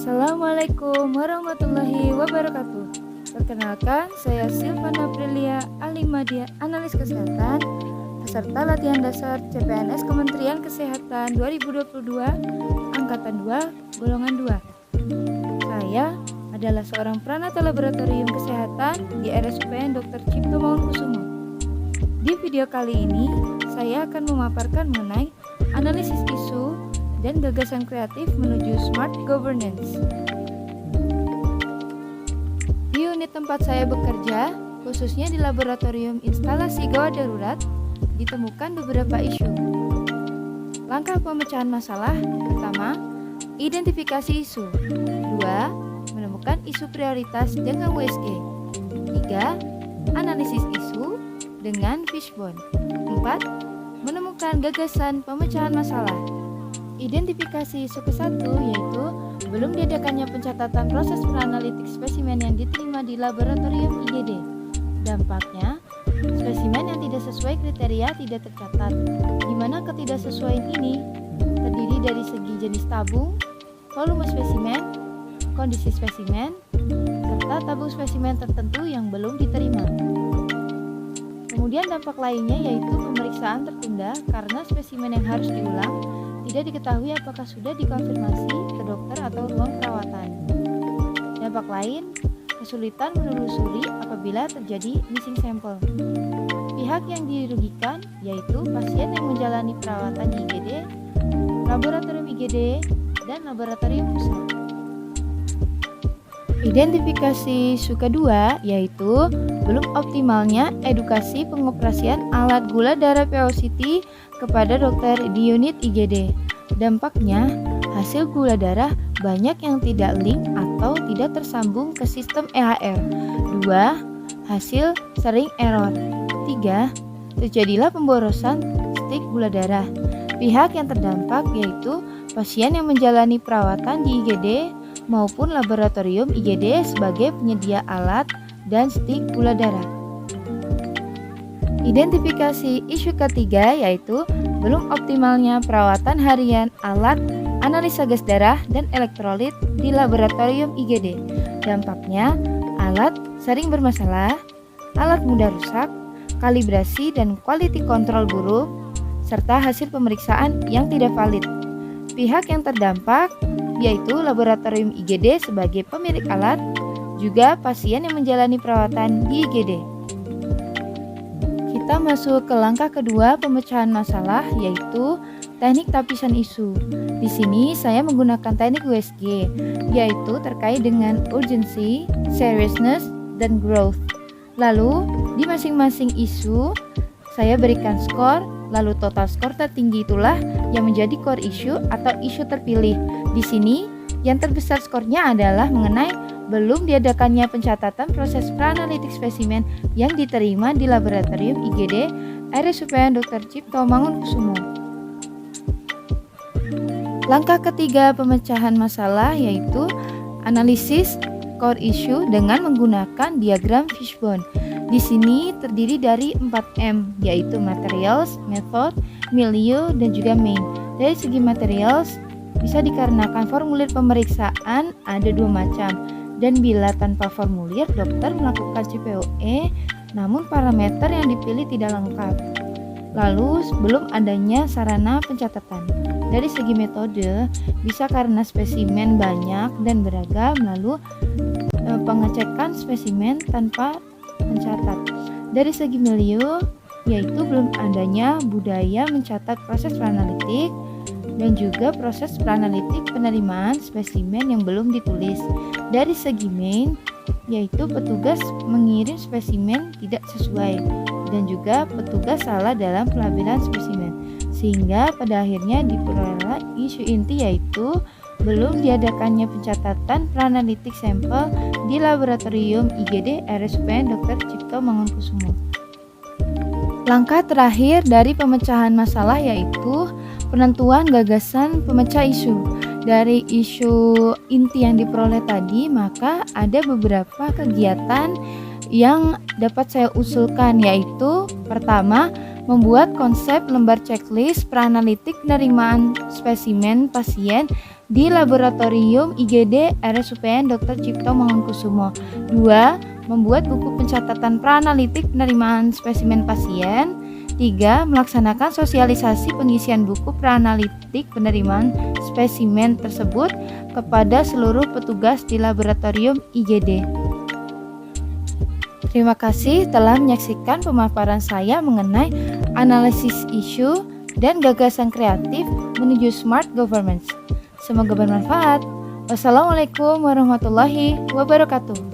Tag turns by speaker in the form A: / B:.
A: Assalamualaikum warahmatullahi wabarakatuh. Perkenalkan, saya Silvana Aprilia Alimadia, analis kesehatan, peserta latihan dasar CPNS Kementerian Kesehatan 2022, Angkatan 2, Golongan 2. Saya adalah seorang peranata laboratorium kesehatan di RSUPN Dr. Cipto Mangunkusumo. Di video kali ini, saya akan memaparkan mengenai analisis isu dan gagasan kreatif menuju smart governance. Di unit tempat saya bekerja, khususnya di laboratorium instalasi gawat darurat, ditemukan beberapa isu. Langkah pemecahan masalah: pertama, identifikasi isu. 2. Menemukan isu prioritas dengan USG. 3. Analisis isu dengan fishbone. 4. Menemukan gagasan pemecahan masalah. Identifikasi isu ke-1 yaitu belum diadakannya pencatatan proses peranalitik spesimen yang diterima di laboratorium IGD. Dampaknya, spesimen yang tidak sesuai kriteria tidak tercatat, di mana ketidaksesuaian ini terdiri dari segi jenis tabung, volume spesimen, kondisi spesimen, serta tabung spesimen tertentu yang belum diterima. Kemudian dampak lainnya yaitu pemeriksaan tertunda karena spesimen yang harus diulang tidak diketahui apakah sudah dikonfirmasi ke dokter atau ruang perawatan. Dampak lain, kesulitan menelusuri apabila terjadi missing sampel. Pihak yang dirugikan yaitu pasien yang menjalani perawatan di IGD, laboratorium IGD, dan laboratorium pusat. Identifikasi isu kedua yaitu belum optimalnya edukasi pengoperasian alat gula darah POCT kepada dokter di unit IGD. Dampaknya, hasil gula darah banyak yang tidak link atau tidak tersambung ke sistem EHR. 2. Hasil sering error. 3. Terjadilah pemborosan stik gula darah. Pihak yang terdampak yaitu pasien yang menjalani perawatan di IGD maupun laboratorium IGD sebagai penyedia alat dan stik gula darah. Identifikasi isu ketiga yaitu belum optimalnya perawatan harian alat analisa gas darah dan elektrolit di laboratorium IGD. Dampaknya, alat sering bermasalah, alat mudah rusak, kalibrasi dan quality control buruk, serta hasil pemeriksaan yang tidak valid. Pihak yang terdampak yaitu laboratorium IGD sebagai pemilik alat, juga pasien yang menjalani perawatan di IGD. Kita masuk ke langkah kedua pemecahan masalah yaitu teknik tapisan isu. Di sini saya menggunakan teknik USG yaitu terkait dengan urgency, seriousness, dan growth. Lalu di masing-masing isu saya berikan skor, lalu total skor tertinggi itulah yang menjadi core issue atau isu terpilih. Di sini yang terbesar skornya adalah mengenai belum diadakannya pencatatan proses peranalitik spesimen yang diterima di laboratorium IGD RSUPN Dr. Cipto Mangunkusumo. Langkah ketiga pemecahan masalah yaitu analisis core issue dengan menggunakan diagram fishbone. Di sini terdiri dari 4M yaitu materials, method, milieu, dan juga main. Dari segi materials bisa dikarenakan formulir pemeriksaan ada 2 macam. Dan bila tanpa formulir, dokter melakukan CPOE, namun parameter yang dipilih tidak lengkap. Lalu, belum adanya sarana pencatatan. Dari segi metode, bisa karena spesimen banyak dan beragam, lalu pengecekan spesimen tanpa mencatat. Dari segi milieu, yaitu belum adanya budaya mencatat proses peranalitik, dan juga proses peranalitik penerimaan spesimen yang belum ditulis. Dari segi main, yaitu petugas mengirim spesimen tidak sesuai dan juga petugas salah dalam pelabelan spesimen, sehingga pada akhirnya diperoleh isu inti yaitu belum diadakannya pencatatan peranalitik sampel di laboratorium IGD RSUPN Dr. Cipto Mangunkusumo. Langkah terakhir dari pemecahan masalah yaitu penentuan gagasan pemecah isu. Dari isu inti yang diperoleh tadi, maka ada beberapa kegiatan yang dapat saya usulkan yaitu pertama, membuat konsep lembar checklist peranalitik penerimaan spesimen pasien di Laboratorium IGD RSUPN Dr. Cipto Mangunkusumo. 2. Membuat buku pencatatan praanalitik penerimaan spesimen pasien. 3. Melaksanakan sosialisasi pengisian buku praanalitik penerimaan spesimen tersebut kepada seluruh petugas di Laboratorium IGD. Terima kasih telah menyaksikan pemaparan saya mengenai analisis isu dan gagasan kreatif menuju smart government. Semoga bermanfaat. Wassalamualaikum warahmatullahi wabarakatuh.